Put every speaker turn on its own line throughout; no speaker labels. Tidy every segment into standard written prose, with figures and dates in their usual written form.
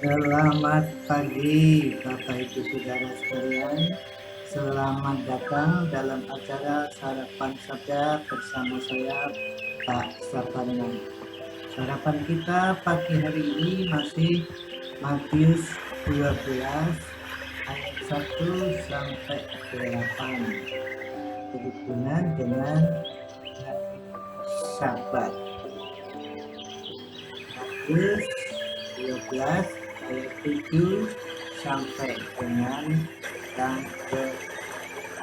Selamat pagi Bapak Ibu Saudara sekalian. Selamat datang dalam acara Sarapan Sabda bersama saya Pak Saparnan. Sarapan kita pagi hari ini masih Matius 12 ayat 1 sampai 8 berhubungan dengan hari Sabat. Matius 12 ayat 7 sampai dengan yang ke-4.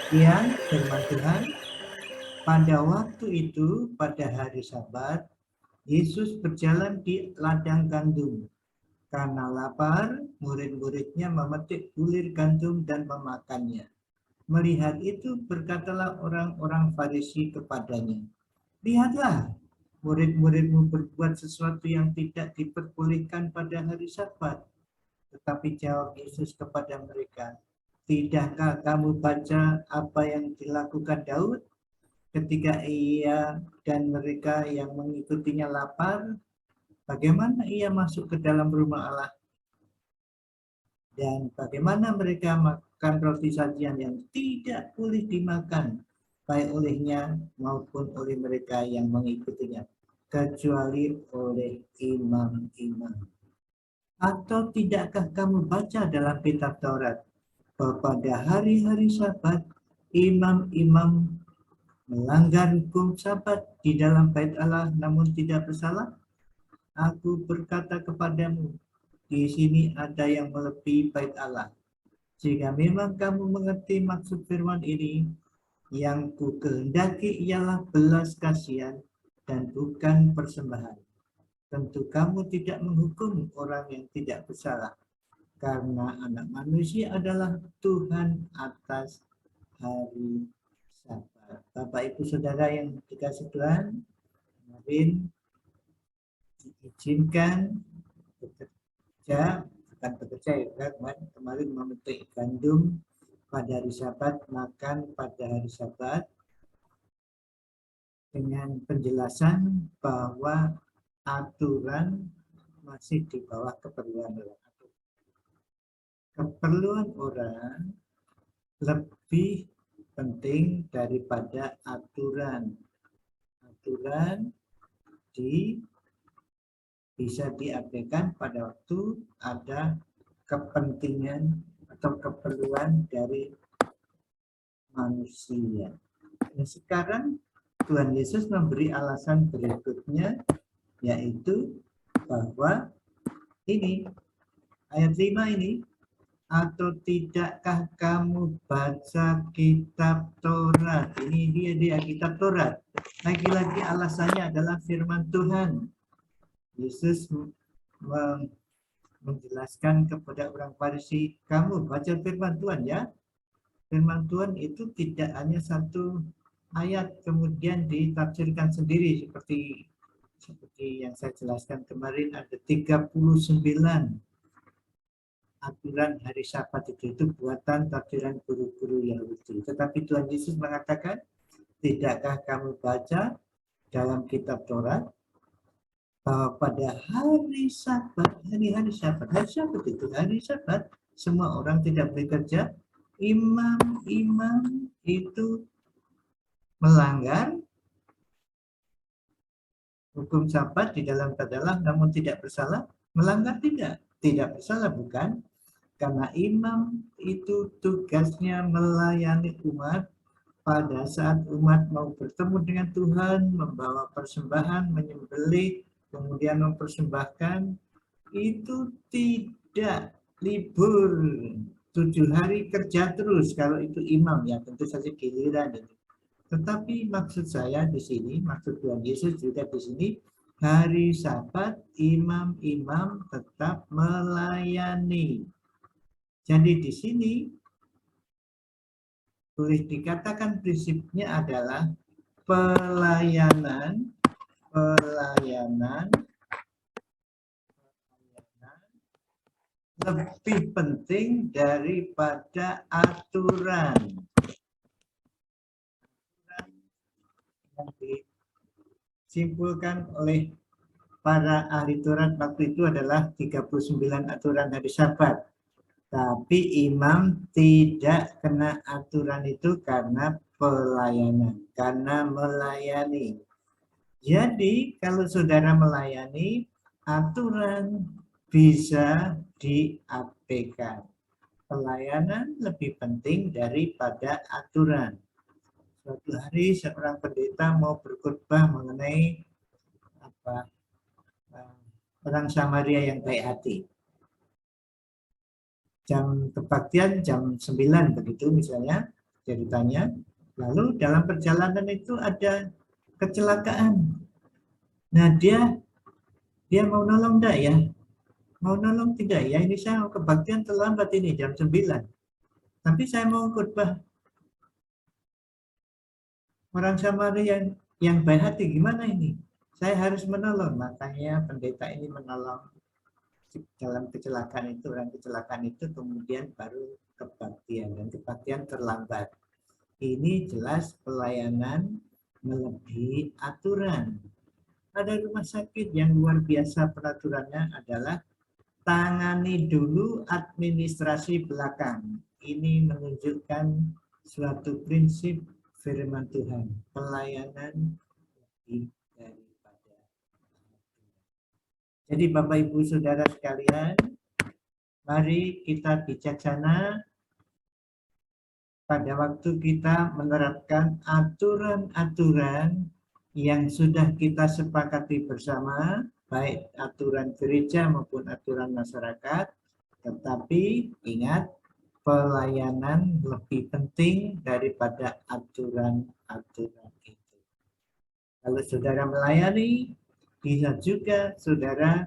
Sekian firman Tuhan. Pada waktu itu, pada hari Sabat, Yesus berjalan di ladang gandum. Karena lapar, murid-muridnya memetik bulir gandum dan memakannya. Melihat itu, berkatalah orang-orang Farisi kepadanya, "Lihatlah, murid-muridmu berbuat sesuatu yang tidak diperbolehkan pada hari Sabat." Tetapi jawab Yesus kepada mereka, "Tidakkah kamu baca apa yang dilakukan Daud ketika ia dan mereka yang mengikutinya lapar? Bagaimana ia masuk ke dalam rumah Allah dan bagaimana mereka makan roti sajian yang tidak boleh dimakan baik olehnya maupun oleh mereka yang mengikutinya, kecuali oleh imam-imam. Atau tidakkah kamu baca dalam kitab Taurat bahwa pada hari-hari Sabat imam-imam melanggar hukum Sabat di dalam bait Allah namun tidak bersalah? Aku berkata kepadamu, di sini ada yang melebihi bait Allah. Jika memang kamu mengerti maksud firman ini, yang ku kehendaki ialah belas kasihan dan bukan persembahan. Tentu kamu tidak menghukum orang yang tidak bersalah, karena anak manusia adalah Tuhan atas hari Sabat. Bapak Ibu Saudara yang dikasih Tuhan, kemarin diizinkan bekerja, bukan bekerja ya, kemarin memetik gandum pada hari Sabat, makan pada hari Sabat, dengan penjelasan bahwa aturan masih di bawah keperluan orang. Keperluan orang lebih penting daripada aturan. Aturan bisa diabaikan pada waktu ada kepentingan atau keperluan dari manusia. Nah, sekarang Tuhan Yesus memberi alasan berikutnya, yaitu bahwa ini ayat 5 ini, atau tidakkah kamu baca kitab Taurat? Ini dia kitab Taurat. Lagi-lagi alasannya adalah firman Tuhan. Yesus menjelaskan kepada orang Farisi, kamu baca firman Tuhan ya. Firman Tuhan itu tidak hanya satu ayat kemudian ditafsirkan sendiri seperti yang saya jelaskan kemarin, ada 39 aturan hari Sabat itu buatan tafsiran guru-guru Yahudi. Tetapi Tuhan Yesus mengatakan, tidakkah kamu baca dalam kitab Taurat bahwa pada hari Sabat, hari Sabat itu hari Sabat, semua orang tidak bekerja. Imam-imam itu melanggar hukum Sabat di dalam kadalah namun tidak bersalah. Melanggar tidak bersalah, bukan? Karena imam itu tugasnya melayani umat. Pada saat umat mau bertemu dengan Tuhan, membawa persembahan, menyembelih, kemudian mempersembahkan, itu tidak libur 7 hari kerja terus. Kalau itu imam ya tentu saja giliran itu. Tetapi maksud saya di sini, maksud Tuhan Yesus juga di sini, hari Sabat imam-imam tetap melayani. Jadi di sini boleh dikatakan prinsipnya adalah pelayanan lebih penting daripada aturan yang disimpulkan oleh para ahli Taurat waktu itu adalah 39 aturan hari Sabat. Tapi imam tidak kena aturan itu karena pelayanan, karena melayani. Jadi kalau saudara melayani, aturan bisa diabaikan. Pelayanan lebih penting daripada aturan. Suatu hari seorang pendeta mau berkhotbah mengenai orang Samaria yang baik hati. Jam kebaktian jam 9 begitu misalnya ceritanya. Lalu dalam perjalanan itu ada kecelakaan. Nah dia mau nolong enggak ya? Mau nolong tidak ya? Ini saya kebaktian terlambat ini jam 9. Tapi saya mau khotbah. Orang Samaria yang baik hati gimana ini? Saya harus menolong. Makanya pendeta ini menolong dalam kecelakaan itu, orang kecelakaan itu kemudian baru kebaktian, dan kebaktian terlambat. Ini jelas pelayanan melebihi aturan. Ada rumah sakit yang luar biasa peraturannya adalah tangani dulu administrasi belakang. Ini menunjukkan suatu prinsip firman Tuhan, pelayanan lebih daripada. Jadi Bapak Ibu Saudara sekalian, mari kita bijaksana pada waktu kita menerapkan aturan-aturan yang sudah kita sepakati bersama, baik aturan gereja maupun aturan masyarakat, tetapi ingat, pelayanan lebih penting daripada aturan-aturan itu. Kalau saudara melayani, bisa juga saudara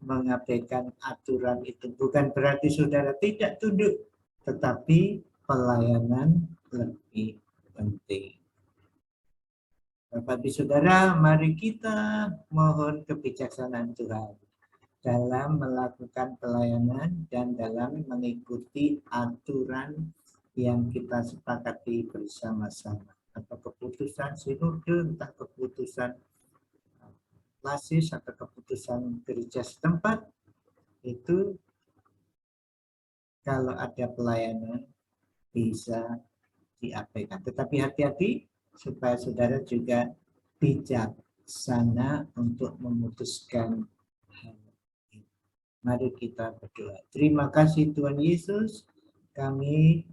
mengabaikan aturan itu. Bukan berarti saudara tidak tunduk, tetapi pelayanan lebih penting. Bapak Ibu Saudara, mari kita mohon kebijaksanaan Tuhan dalam melakukan pelayanan dan dalam mengikuti aturan yang kita sepakati bersama-sama. Atau keputusan sinode, entah keputusan klasis atau keputusan gereja setempat, itu kalau ada pelayanan bisa diabaikan. Tetapi hati-hati supaya saudara juga bijaksana untuk memutuskan hal ini. Mari kita berdoa. Terima kasih Tuhan Yesus, kami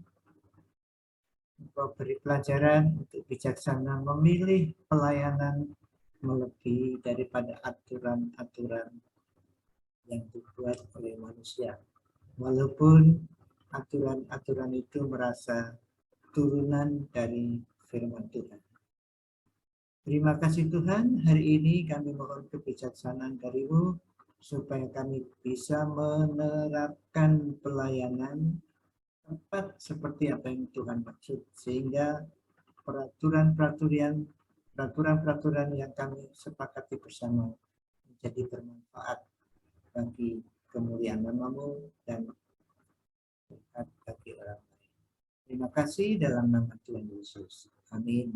beri pelajaran untuk bijaksana memilih pelayanan melebihi daripada aturan-aturan yang dibuat oleh manusia. Walaupun aturan-aturan itu merasa turunan dari firman Tuhan. Terima kasih Tuhan, hari ini kami mohon kebijaksanaan dari-Mu supaya kami bisa menerapkan pelayanan tepat seperti apa yang Tuhan maksud, sehingga peraturan-peraturan yang kami sepakati bersama menjadi bermanfaat bagi kemuliaan nama-Mu dan berkat bagi orang lain. Terima kasih dalam nama Tuhan Yesus. Amin.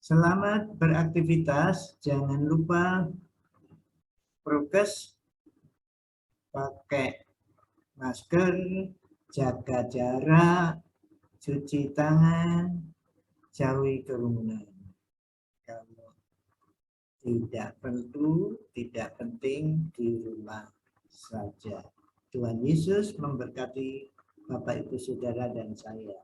Selamat beraktivitas. Jangan lupa prokes, pakai masker, jaga jarak, cuci tangan, jauhi kerumunan. Kalau tidak perlu, tidak penting, di rumah saja. Tuhan Yesus memberkati Bapak Ibu Saudara dan saya.